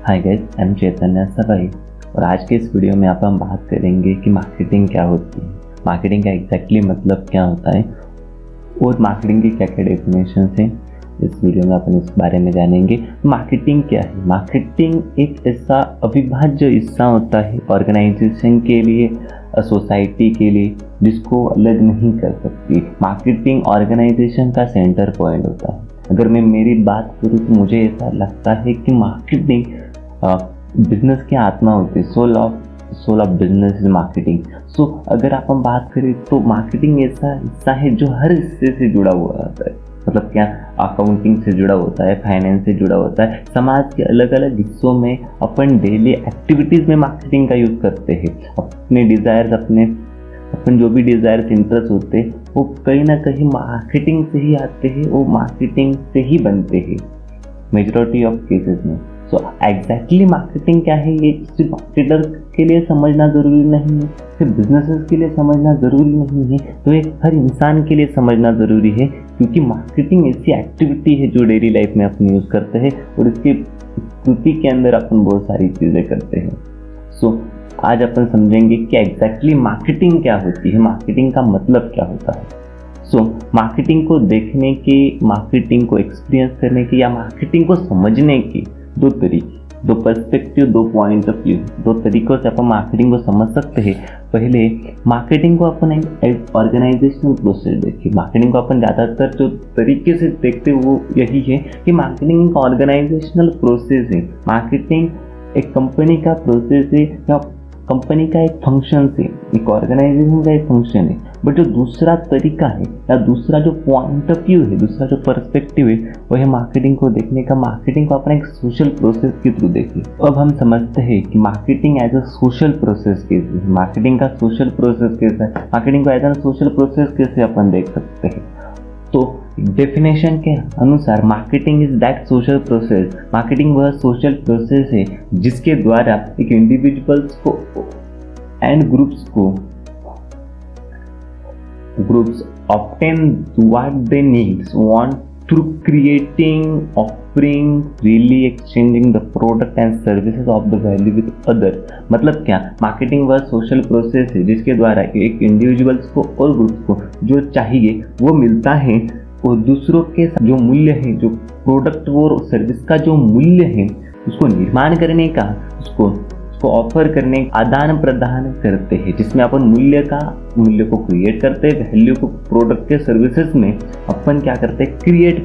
Hi guys, I am चैतन्य सबाई और आज के इस वीडियो में आप हम बात करेंगे कि मार्केटिंग क्या होती है, मार्केटिंग का एग्जैक्टली मतलब क्या होता है और मार्केटिंग की क्या क्या डेफिनेशन है। इस वीडियो में अपन इस बारे में जानेंगे। मार्केटिंग क्या है? मार्केटिंग एक ऐसा अविभाज्य हिस्सा होता है ऑर्गेनाइजेशन के लिए, सोसाइटी के लिए, जिसको अलग नहीं कर सकती। मार्केटिंग ऑर्गेनाइजेशन का सेंटर पॉइंट होता है। अगर मैं मेरी बात करूँ तो मुझे ऐसा लगता है कि मार्केटिंग बिजनेस की आत्मा होती है। Soul of business is marketing. So अगर हम बात करें तो मार्केटिंग ऐसा हिस्सा है जो हर हिस्से से जुड़ा हुआ होता है। मतलब क्या? अकाउंटिंग से जुड़ा होता है, फाइनेंस से जुड़ा होता है। समाज के अलग अलग हिस्सों में अपन डेली एक्टिविटीज में मार्केटिंग का यूज करते हैं। अपने डिजायर्स, अपन जो भी डिजायर्स, इंटरेस्ट होते हैं, वो कहीं ना कहीं मार्केटिंग से ही आते हैं, वो मार्केटिंग से ही बनते हैं मेजॉरिटी ऑफ केसेस में। सो एग्जैक्टली मार्केटिंग क्या है, ये सिर्फ मार्केटर के लिए समझना ज़रूरी नहीं है, सिर्फ बिजनेसेस के लिए समझना ज़रूरी नहीं है, तो ये हर इंसान के लिए समझना ज़रूरी है। क्योंकि मार्केटिंग ऐसी एक्टिविटी है जो डेली लाइफ में अपन यूज़ करते हैं और इसकी स्थिति के अंदर अपन बहुत सारी चीज़ें करते हैं। सो आज अपन समझेंगे कि एग्जैक्टली मार्केटिंग क्या होती है, मार्केटिंग का मतलब क्या होता है। मार्केटिंग को देखने के, मार्केटिंग को एक्सपीरियंस करने के या मार्केटिंग को समझने के दो तरीके, दो पर्सपेक्टिव, दो पॉइंट ऑफ व्यू, दो तरीकों से अपन मार्केटिंग को समझ सकते हैं। पहले मार्केटिंग को अपन एक ऑर्गेनाइजेशनल प्रोसेस देखिए। मार्केटिंग को अपन ज़्यादातर जो तरीके से देखते हैं वो यही है कि मार्केटिंग एक ऑर्गेनाइजेशनल प्रोसेस है। मार्केटिंग एक कंपनी का प्रोसेस है या कंपनी का एक फंक्शन है, एक ऑर्गेनाइजेशन का एक फंक्शन है। बट जो दूसरा तरीका है या दूसरा जो पॉइंट ऑफ व्यू है, दूसरा जो पर्सपेक्टिव है, वो है मार्केटिंग को देखने का। मार्केटिंग को अपना एक सोशल प्रोसेस के थ्रू देखें। अब हम समझते हैं कि marketing as a social process कैसे है। मार्केटिंग का सोशल प्रोसेस कैसा है, मार्केटिंग को एज अ सोशल प्रोसेस कैसे अपन देख सकते हैं। तो डेफिनेशन के अनुसार marketing is that social process. Marketing वह सोशल प्रोसेस है जिसके द्वारा एक इंडिविजुअल्स को and groups obtain what they need, want through creating, offering, really exchanging the product and services of the value with others। मतलब क्या? मार्केटिंग वह social process है जिसके द्वारा एक इंडिविजुअल्स को और ग्रुप्स को जो चाहिए वो मिलता है और दूसरों के जो मूल्य है, जो प्रोडक्ट और सर्विस का जो मूल्य है, उसको निर्माण करने का, उसको ऑफर करने, आदान प्रदान करते हैं, जिसमें अपन मूल्य को क्रिएट करते हैं। वैल्यू को प्रोडक्ट के सर्विसेज में अपन क्या करते हैं? क्रिएट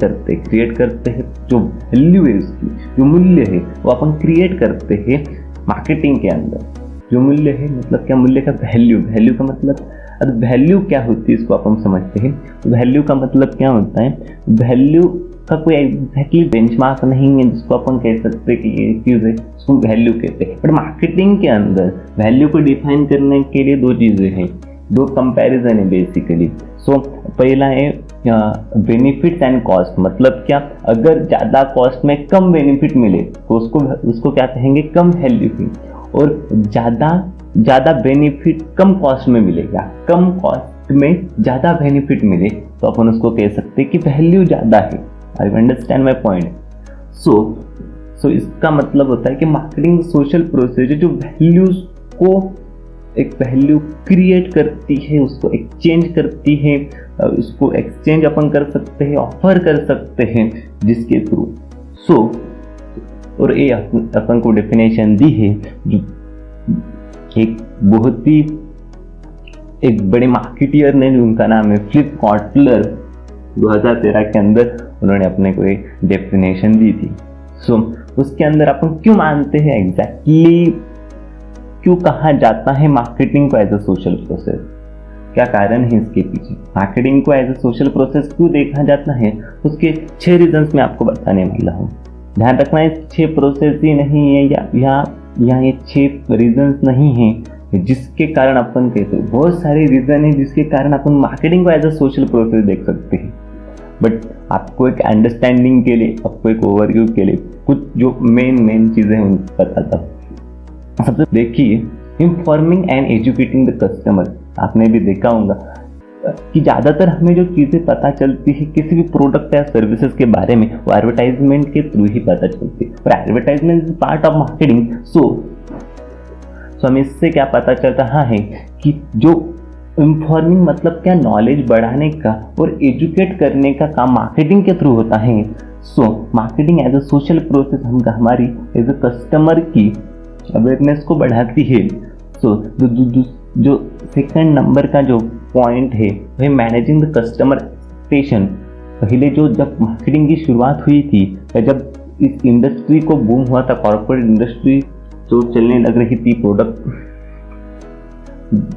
करते हैं। जो वैल्यू है, उसकी जो मूल्य है, वो अपन क्रिएट करते हैं मार्केटिंग के अंदर। जो मूल्य है मतलब क्या? मूल्य का वैल्यू का मतलब, अब वैल्यू क्या होती है इसको अपन समझते हैं। वैल्यू का मतलब क्या होता है? वैल्यू का कोई एग्जैक्टली बेंचमार्क नहीं है जिसको अपन कह सकते कि ये चीज़ है, उसको वैल्यू कहते हैं। बट मार्केटिंग के अंदर वैल्यू को डिफाइन करने के लिए दो चीज़ें हैं, दो कंपैरिजन है बेसिकली। पहला है बेनिफिट्स एंड कॉस्ट। मतलब क्या? अगर ज़्यादा कॉस्ट में कम बेनिफिट मिले तो उसको क्या कहेंगे? कम वैल्यू है। और ज़्यादा बेनिफिट कम कॉस्ट में मिलेगा, कम कॉस्ट में ज़्यादा बेनिफिट मिले तो अपन उसको कह सकते हैं कि वैल्यू ज़्यादा है। I understand my point. सो इसका मतलब होता है कि मार्केटिंग सोशल प्रोसेस है जो वैल्यूज को, एक वैल्यू क्रिएट करती है, उसको एक्सचेंज करती है। उसको एक्सचेंज अपन कर सकते हैं, ऑफर कर सकते हैं, जिसके थ्रू और ये अपन को डेफिनेशन दी है जो एक बहुत ही एक बड़े मार्केटियर ने, उनका नाम है फ्लिप कॉटलर, 2013 के अंदर उन्होंने अपने को एक डेफिनेशन दी थी। उसके अंदर अपन क्यों मानते हैं, एग्जैक्टली क्यों कहा जाता है मार्केटिंग को एज अ सोशल प्रोसेस, क्या कारण है इसके पीछे? मार्केटिंग को एज अ सोशल प्रोसेस क्यों देखा जाता है, उसके 6 रीजंस मैं आपको बताने वाला हूँ। ध्यान रखना, ये 6 प्रोसेस ही नहीं है या ये 6 रीजंस नहीं है जिसके कारण अपन कहते हैं। बहुत सारे रीजन है जिसके कारण अपन मार्केटिंग को एज अ सोशल प्रोसेस देख सकते हैं। बट आपको एक अंडरस्टैंडिंग के लिए, आपको एक ओवरव्यू के लिए कुछ जो मेन चीज़ें हैं बताता हूँ। सबसे देखिए, informing and educating the customer. आपने भी देखा होगा कि ज़्यादातर हमें जो चीज़ें पता चलती है किसी भी प्रोडक्ट या सर्विसेज के बारे में, वो एडवर्टाइजमेंट के थ्रू ही पता चलती है। और advertisement is part of marketing. So हमें इससे क्या पता चल रहा है कि जो इंफॉर्मिंग मतलब क्या, नॉलेज बढ़ाने का और एजुकेट करने का काम मार्केटिंग के थ्रू होता है। So marketing as a social process हम हमारी एज अ कस्टमर की अवेयरनेस को बढ़ाती है। सो जो सेकंड नंबर का जो पॉइंट है वह मैनेजिंग द कस्टमर एक्सपेक्टेशन। पहले जब मार्केटिंग की शुरुआत हुई थी या जब इस इंडस्ट्री को बूम हुआ था, कॉर्पोरेट इंडस्ट्री जो चलने लग रही थी, प्रोडक्ट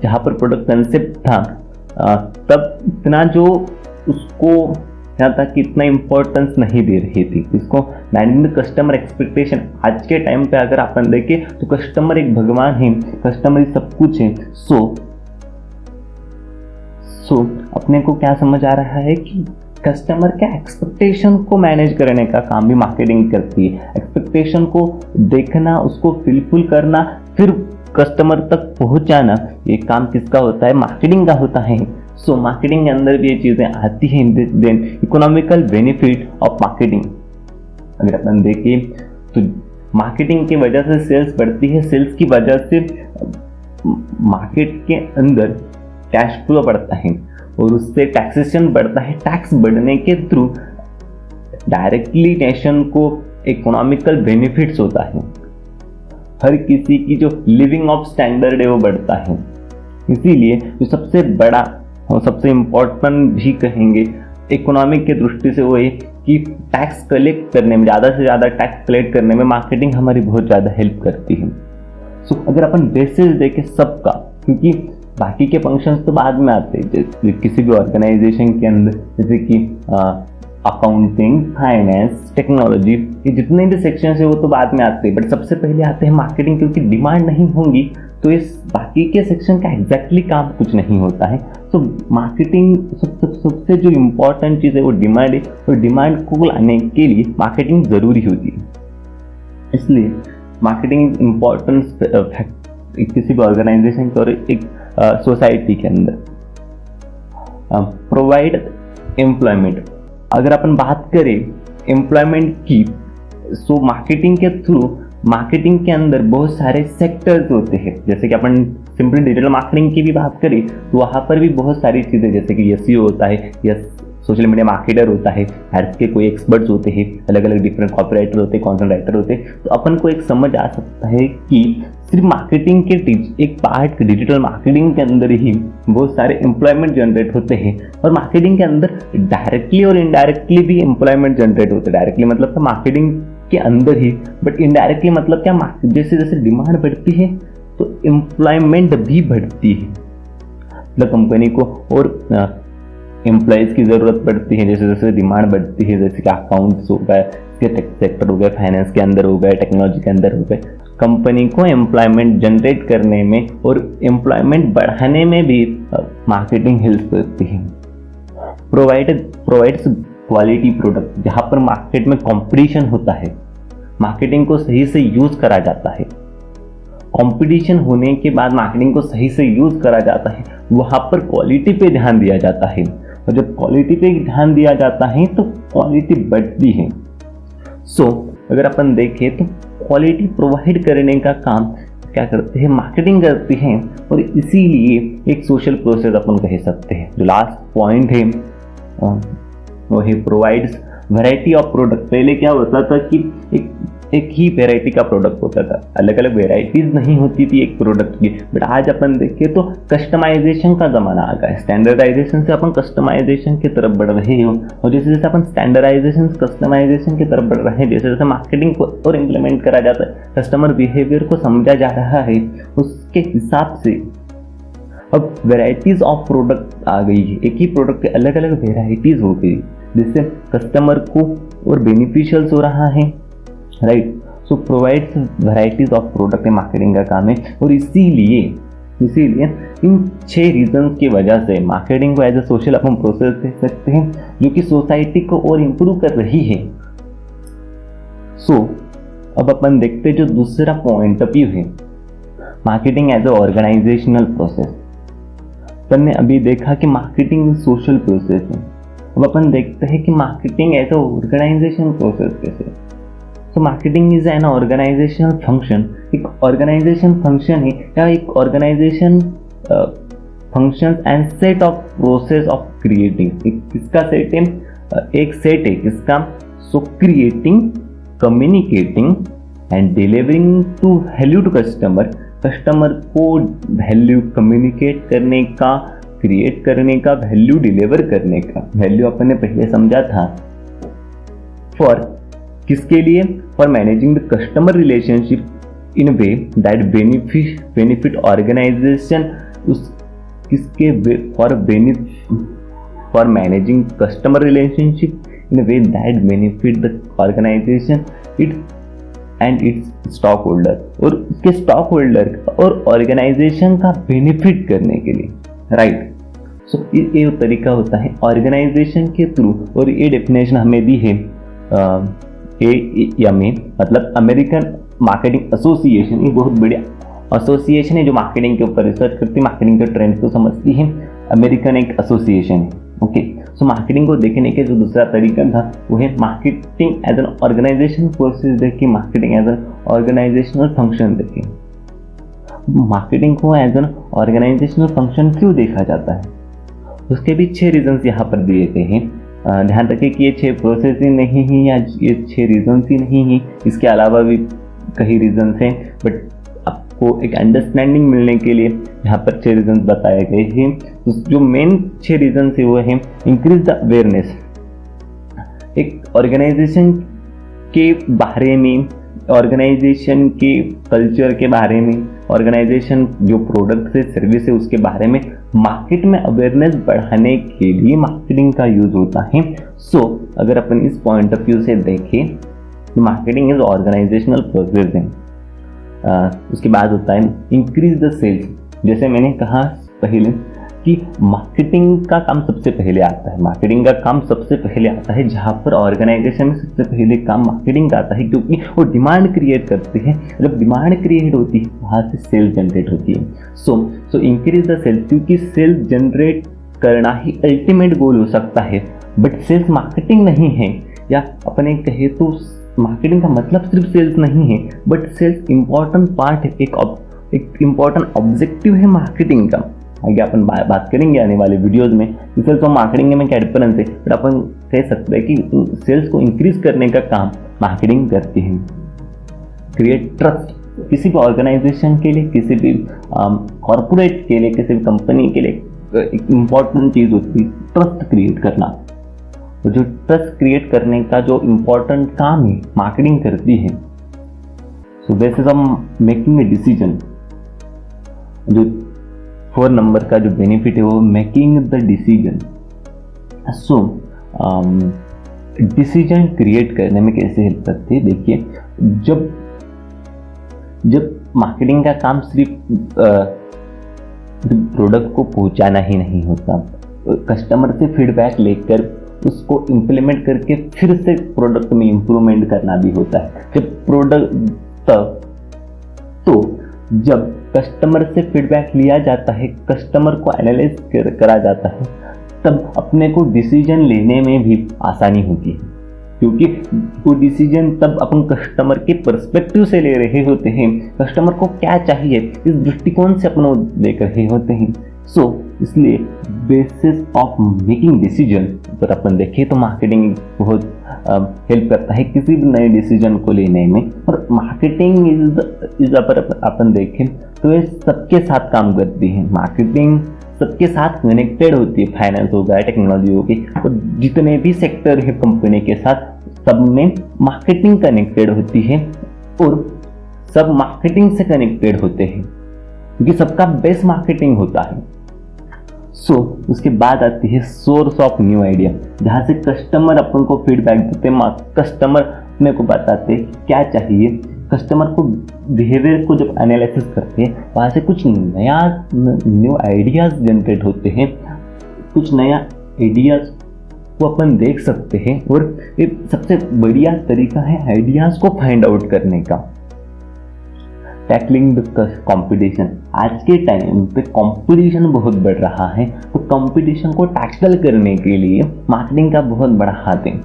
जहाँ पर प्रोडक्ट कंसेप्ट था, तब इतना जो उसको क्या था कि इतना इम्पोर्टेंस नहीं दे रही थी इसको। मैनेजिंग द कस्टमर एक्सपेक्टेशन, आज के टाइम पे अगर अपन देखें तो कस्टमर एक भगवान है, कस्टमर ही सब कुछ है। सो अपने को क्या समझ आ रहा है कि कस्टमर के एक्सपेक्टेशन को मैनेज करने का काम भी मार्केटिंग करती है। एक्सपेक्टेशन को देखना, उसको फुलफिल करना, फिर कस्टमर तक पहुंचाना, ये काम किसका होता है? मार्केटिंग का होता है। सो मार्केटिंग के अंदर भी ये चीजें आती हैं। Then economical benefit of marketing, अगर अपन देखें तो मार्केटिंग की वजह से सेल्स बढ़ती है, सेल्स की वजह से मार्केट के अंदर कैश फ्लो बढ़ता है और उससे टैक्सेशन बढ़ता है। टैक्स बढ़ने के थ्रू डायरेक्टली नेशन को इकोनॉमिकल बेनिफिट्स होता है, हर किसी की जो लिविंग ऑफ स्टैंडर्ड है वो बढ़ता है। इसीलिए जो सबसे बड़ा और सबसे इम्पोर्टेंट भी कहेंगे इकोनॉमिक के दृष्टि से वो है कि टैक्स कलेक्ट करने में, ज़्यादा से ज़्यादा टैक्स कलेक्ट करने में मार्केटिंग हमारी बहुत ज़्यादा हेल्प करती है। सो अगर अपन बेसिस देखें सबका, क्योंकि बाकी के फंक्शंस तो बाद में आते हैं, जैसे किसी भी ऑर्गेनाइजेशन के अंदर, जैसे कि अकाउंटिंग, फाइनेंस, टेक्नोलॉजी, ये जितने भी सेक्शन है वो तो बाद में आते हैं, बट सबसे पहले आते हैं मार्केटिंग, क्योंकि डिमांड नहीं होंगी तो इस बाकी के सेक्शन का एग्जैक्टली काम कुछ नहीं होता है। सो मार्केटिंग सबसे जो इम्पोर्टेंट चीज़ है वो डिमांड है, और डिमांड को लाने के लिए मार्केटिंग ज़रूरी होती है। इसलिए मार्केटिंग इम्पोर्टेंस किसी भी ऑर्गेनाइजेशन के और एक सोसाइटी के अंदर। प्रोवाइड एम्प्लॉयमेंट, अगर अपन बात करें एम्प्लॉयमेंट की, सो मार्केटिंग के थ्रू मार्केटिंग के अंदर बहुत सारे सेक्टर्स होते हैं। जैसे कि अपन सिंपली डिजिटल मार्केटिंग की भी बात करें तो वहाँ पर भी बहुत सारी चीज़ें, जैसे कि एसईओ होता है या सोशल मीडिया मार्केटर होता है, हेल्थ के कोई एक्सपर्ट्स होते हैं, अलग अलग डिफरेंट कॉपीराइटर होते हैं, कंटेंट राइटर होते हैं। तो अपन को एक समझ आ सकता है कि सिर्फ मार्केटिंग के एक पार्ट डिजिटल मार्केटिंग के अंदर ही बहुत सारे एम्प्लॉयमेंट जनरेट होते हैं, और मार्केटिंग के अंदर डायरेक्टली और इनडायरेक्टली भी एम्प्लॉयमेंट जनरेट होते हैं। डायरेक्टली मतलब तो मार्केटिंग के अंदर ही, बट इनडायरेक्टली मतलब क्या, जैसे जैसे डिमांड बढ़ती है तो एम्प्लॉयमेंट भी बढ़ती है, मतलब कंपनी को और एम्प्लॉयज़ की ज़रूरत पड़ती है। जैसे जैसे डिमांड बढ़ती है, जैसे कि अकाउंट्स हो गए, टेक सेक्टर हो गए, फाइनेंस के अंदर हो गए, टेक्नोलॉजी के अंदर हो गए, कंपनी को एम्प्लॉयमेंट जनरेट करने में और एम्प्लॉयमेंट बढ़ाने में भी मार्केटिंग हेल्प करती है। प्रोवाइड्स क्वालिटी प्रोडक्ट, जहाँ पर मार्केट में कंपटीशन होता है, मार्केटिंग को सही से यूज़ करा जाता है। कंपटीशन होने के बाद मार्केटिंग को सही से यूज़ करा जाता है, वहाँ पर क्वालिटी पे ध्यान दिया जाता है, और जब क्वालिटी पे ध्यान दिया जाता है तो क्वालिटी बढ़ती है। सो अगर अपन देखें तो क्वालिटी प्रोवाइड करने का काम क्या करते हैं? मार्केटिंग करती है, और इसीलिए एक सोशल प्रोसेस अपन कह सकते हैं। जो लास्ट पॉइंट है वो है प्रोवाइड्स वैरायटी ऑफ प्रोडक्ट। पहले क्या होता था कि एक ही वेराइटी का प्रोडक्ट होता था, अलग अलग वेराइटीज नहीं होती थी एक प्रोडक्ट की। बट आज अपन देखें तो कस्टमाइजेशन का ज़माना आ गया है। स्टैंडर्डाइजेशन से अपन कस्टमाइजेशन की तरफ बढ़ रहे हो, और जैसे जैसे अपन स्टैंडर्डाइजेशन कस्टमाइजेशन की तरफ बढ़ रहे हैं, जैसे जैसे मार्केटिंग को और इम्प्लीमेंट करा जाता है, कस्टमर बिहेवियर को समझा जा रहा है, उसके हिसाब से अब वेराइटीज ऑफ प्रोडक्ट आ गई है। एक ही प्रोडक्ट के अलग अलग वेराइटीज हो गई, जिससे कस्टमर को और बेनिफिशियल्स हो रहा है, right. So provides varieties of product marketing का काम है, और इसीलिए इन 6 रीजंस की वजह से मार्केटिंग को एज ए सोशल अपन प्रोसेस दे सकते हैं, जो कि सोसाइटी को और इम्प्रूव कर रही है। सो अब अपन देखते जो दूसरा पॉइंट ऑफ व्यू है, marketing as a organizational process. अपन ने अभी देखा कि मार्केटिंग सोशल प्रोसेस है। अब अपन देखते हैं कि marketing as a organization process कैसे है। So marketing is an organizational function. एक ऑर्गेनाइजेशन फंक्शन है या एक organization function and set of process of creating. किसका सेट है? एक सेट है किसका? So creating, communicating and delivering to value to customer. Customer को वैल्यू कम्युनिकेट करने का, क्रिएट करने का, वैल्यू डिलीवर करने का। वैल्यू अपन ने पहले समझा था फॉर किसके लिए? For managing the customer relationship in way that benefit organization. उस किसके? For managing customer relationship in way that benefit the organization it and its stock holder. और उसके स्टॉक होल्डर और ऑर्गेनाइजेशन का बेनिफिट करने के लिए, राइट। सो ये तरीका होता है ऑर्गेनाइजेशन के थ्रू। और ये डेफिनेशन हमें दी है AMA, मतलब अमेरिकन मार्केटिंग एसोसिएशन। ये बहुत बड़ी एसोसिएशन है जो मार्केटिंग के ऊपर रिसर्च करती है, मार्केटिंग के ट्रेंड को समझती है। अमेरिकन एक एसोसिएशन है, ओके। सो मार्केटिंग को देखने के जो दूसरा तरीका था वो है marketing as an organization process देखिए, marketing as an organizational function देखिए। मार्केटिंग को एज एन ऑर्गेनाइजेशनल फंक्शन क्यों देखा जाता है? उसके भी 6 रीजंस यहाँ पर दिए गए हैं। ध्यान रखें कि ये 6 प्रोसेस ही नहीं है या ये 6 रीजंस ही नहीं है, इसके अलावा भी कई रीजंस हैं, बट आपको एक अंडरस्टैंडिंग मिलने के लिए यहाँ पर 6 रीजंस बताए गए हैं। तो जो मेन 6 रीजंस है वो है इंक्रीज द अवेयरनेस। एक ऑर्गेनाइजेशन के बारे में, ऑर्गेनाइजेशन के कल्चर के बारे में, ऑर्गेनाइजेशन जो प्रोडक्ट है, सर्विस है, उसके बारे में मार्केट में अवेयरनेस बढ़ाने के लिए मार्केटिंग का यूज होता है। सो अगर अपन इस पॉइंट ऑफ व्यू से देखें तो मार्केटिंग इज ऑर्गेनाइजेशनल प्रोसेस है। उसके बाद होता है इंक्रीज द सेल्स। जैसे मैंने कहा पहले कि मार्केटिंग का काम सबसे पहले आता है। मार्केटिंग का काम सबसे पहले आता है जहाँ पर ऑर्गेनाइजेशन में सबसे पहले काम मार्केटिंग का आता है, क्योंकि वो डिमांड क्रिएट करते हैं। जब डिमांड क्रिएट होती है वहाँ से सेल्स जनरेट होती है। सो इंक्रीज द सेल्स, क्योंकि सेल्स जनरेट करना ही अल्टीमेट गोल हो सकता है, बट सेल्स मार्केटिंग नहीं है। या अपने कहे तो मार्केटिंग का मतलब सिर्फ सेल्स नहीं है, बट सेल्स इंपॉर्टेंट पार्ट है, एक इंपॉर्टेंट ऑब्जेक्टिव है मार्केटिंग का। आगे अपन बात करेंगे आने वाले वीडियोस में कि सेल्स और मार्केटिंग में क्या डिफरेंस है, बट अपन कह सकते हैं कि सेल्स को इंक्रीज करने का काम मार्केटिंग करती है। Create trust. किसी भी ऑर्गेनाइजेशन के लिए, किसी भी कॉर्पोरेट के लिए, किसी भी कंपनी के लिए एक इम्पॉर्टेंट चीज़ होती है ट्रस्ट क्रिएट करना। तो जो ट्रस्ट क्रिएट करने का जो इम्पोर्टेंट काम है मार्केटिंग करती है। So basis of making a decision, जो 4 नंबर का जो बेनिफिट है वो making the decision. So decision create करने में कैसे हेल्प करती है? देखिए, जब मार्केटिंग का काम सिर्फ प्रोडक्ट को पहुंचाना ही नहीं होता, कस्टमर से फीडबैक लेकर उसको इम्प्लीमेंट करके फिर से प्रोडक्ट में इम्प्रूवमेंट करना भी होता है। जब कस्टमर से फीडबैक लिया जाता है, कस्टमर को एनालाइज करा जाता है, तब अपने को डिसीजन लेने में भी आसानी होती है, क्योंकि वो डिसीजन तब अपन कस्टमर के पर्सपेक्टिव से ले रहे होते हैं। कस्टमर को क्या चाहिए इस दृष्टिकोण से अपन देख रहे होते हैं। सो इसलिए बेसिस ऑफ मेकिंग डिसीजन पर अपन देखें तो मार्केटिंग बहुत हेल्प करता है किसी भी नए डिसीजन को लेने में। और मार्केटिंग इज पर अपन देखें तो ये सबके साथ काम करती है। मार्केटिंग सबके साथ कनेक्टेड होती है, फाइनेंस हो गया, टेक्नोलॉजी होगी, तो जितने भी सेक्टर है कंपनी के साथ सब में मार्केटिंग कनेक्टेड होती है और सब मार्केटिंग से कनेक्टेड होते हैं, क्योंकि सबका बेस मार्केटिंग होता है। सो उसके बाद आती है सोर्स ऑफ न्यू आइडिया, जहाँ से कस्टमर अपन को फीडबैक देते हैं, कस्टमर अपने को बताते हैं क्या चाहिए। कस्टमर को बिहेवियर को जब एनालिसिस करते हैं वहाँ से कुछ नया न्यू आइडियाज़ जनरेट होते हैं, कुछ नया आइडियाज़ को अपन देख सकते हैं। और एक सबसे बढ़िया तरीका है आइडियाज़ को फाइंड आउट करने का। Tackling the competition. आज के टाइम पे कंपटीशन बहुत बढ़ रहा है, तो कंपटीशन को टैकल करने के लिए मार्केटिंग का बहुत बड़ा हाथ है।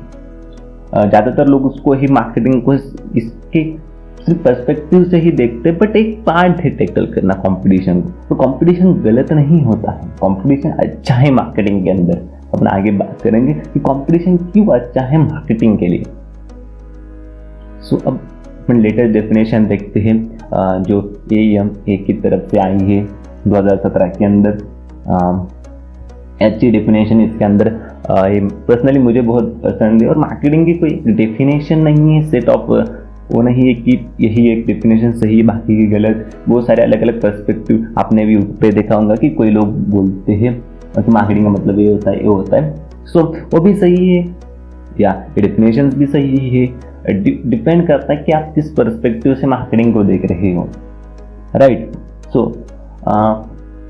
ज़्यादातर लोग उसको ही मार्केटिंग को इसके सिर्फ पर्सपेक्टिव से ही देखते हैं, बट एक पार्ट है टैकल करना कंपटीशन को। तो कंपटीशन गलत नहीं होता है, कंपटीशन अच्छा है मार्केटिंग के अंदर। अपन आगे बात करेंगे कि कंपटीशन क्यों अच्छा है मार्केटिंग के लिए। सो अब अपन लेटेस्ट डेफिनेशन देखते हैं जो AMA की तरफ से आई है 2017 के अंदर। अच्छी डेफिनेशन इसके अंदर पर्सनली मुझे बहुत पसंद है। और मार्केटिंग की कोई डेफिनेशन नहीं है, सेट ऑफ वो नहीं है कि यही एक डेफिनेशन सही है बाकी की गलत। बहुत सारे अलग अलग पर्सपेक्टिव आपने भी उस पर देखा होगा कि कोई लोग बोलते हैं कि मार्केटिंग का मतलब ये होता है, ये होता है। सो वो भी सही है या डेफिनेशन भी सही है, डिपेंड करता है कि आप किस पर्सपेक्टिव से मार्केटिंग को देख रहे हो, राइट। सो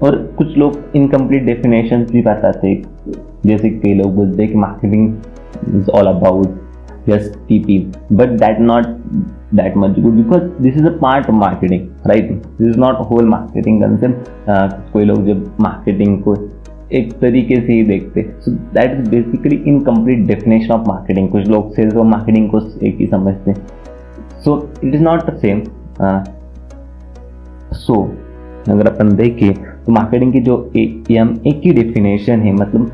और कुछ लोग इनकम्प्लीट डेफिनेशन भी बताते हैं, जैसे कई लोग बोलते हैं कि marketing is all about just TP, but that not that much good because this is a part of marketing, right? This is not whole marketing concept. कोई लोग जब मार्केटिंग को एक तरीके से ही देखते, so that is basically incomplete definition of marketing. कुछ लोग सेल्स और मार्केटिंग को एक ही समझते, so it is not the same. So अगर अपन देखें तो मार्केटिंग की जो AMA की डेफिनेशन है, मतलब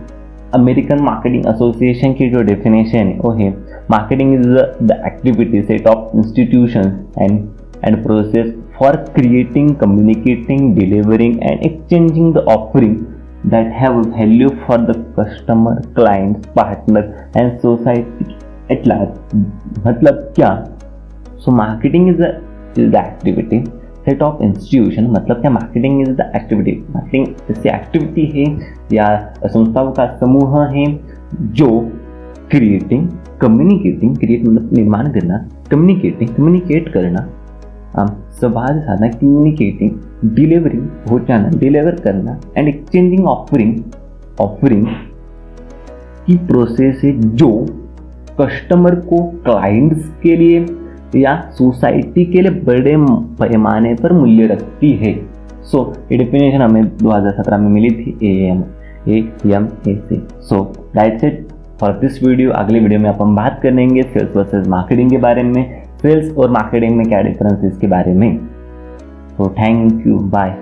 अमेरिकन मार्केटिंग एसोसिएशन की जो डेफिनेशन है वो है marketing is the activity set of institution and process for creating, communicating, delivering and exchanging the offering that have value for the customer, clients, partner and society at large. मतलब क्या? सो marketing is the activity set of institution, मतलब क्या marketing is the activity, marketing जैसे activity है या संस्थाओं का समूह है जो क्रिएटिंग, कम्युनिकेटिंग, क्रिएट मतलब निर्माण करना, कम्युनिकेट करना, संवाद साधना, कम्युनिकेटिंग, डिलीवरिंग पहुंचाना, डिलीवर करना एंड एक्सचेंजिंग ऑफरिंग की प्रोसेस है जो कस्टमर को क्लाइंट्स के लिए या सोसाइटी के लिए बड़े पैमाने पर मूल्य रखती है। सो ये डेफिनेशन हमें 2017 में मिली थी AMA से। So that's it for this video. अगले वीडियो में अपन बात करेंगे सेल्स वर्सेस मार्केटिंग के बारे में, सेल्स और मार्केटिंग में क्या डिफरेंस है इसके बारे में। So thank you, bye.